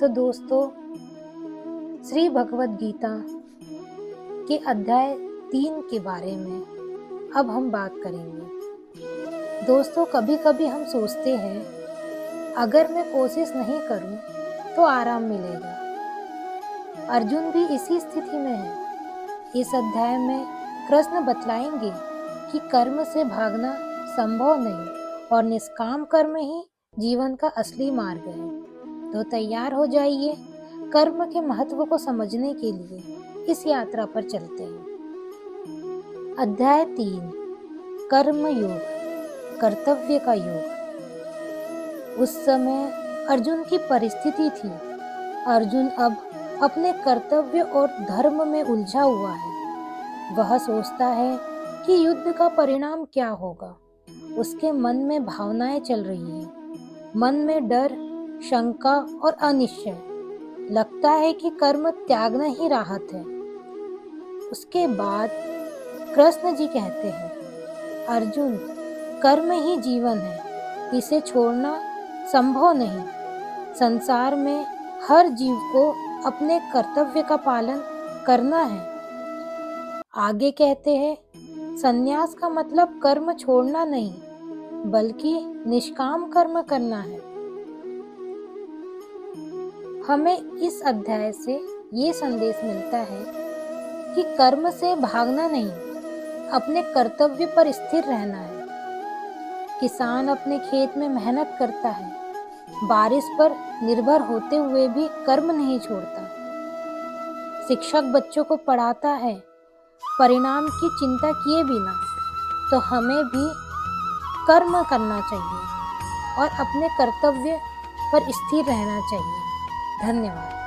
तो दोस्तों, श्री भगवद गीता के अध्याय 3 के बारे में अब हम बात करेंगे। दोस्तों, कभी कभी हम सोचते हैं अगर मैं कोशिश नहीं करूं तो आराम मिलेगा। अर्जुन भी इसी स्थिति में है। इस अध्याय में कृष्ण बतलाएंगे कि कर्म से भागना संभव नहीं और निष्काम कर्म ही जीवन का असली मार्ग है। तो तैयार हो जाइए, कर्म के महत्व को समझने के लिए इस यात्रा पर चलते हैं। अध्याय 3, कर्म योग, कर्तव्य का योग। उस समय अर्जुन की परिस्थिति थी। अर्जुन अब अपने कर्तव्य और धर्म में उलझा हुआ है। वह सोचता है कि युद्ध का परिणाम क्या होगा। उसके मन में भावनाएं चल रही हैं। मन में डर, शंका और अनिश्चय। लगता है कि कर्म त्यागना ही राहत है। उसके बाद कृष्ण जी कहते हैं, अर्जुन, कर्म ही जीवन है, इसे छोड़ना संभव नहीं। संसार में हर जीव को अपने कर्तव्य का पालन करना है। आगे कहते हैं, संन्यास का मतलब कर्म छोड़ना नहीं, बल्कि निष्काम कर्म करना है। हमें इस अध्याय से ये संदेश मिलता है कि कर्म से भागना नहीं, अपने कर्तव्य पर स्थिर रहना है। किसान अपने खेत में मेहनत करता है, बारिश पर निर्भर होते हुए भी कर्म नहीं छोड़ता। शिक्षक बच्चों को पढ़ाता है, परिणाम की चिंता किए बिना। तो हमें भी कर्म करना चाहिए और अपने कर्तव्य पर स्थिर रहना चाहिए। धन्यवाद।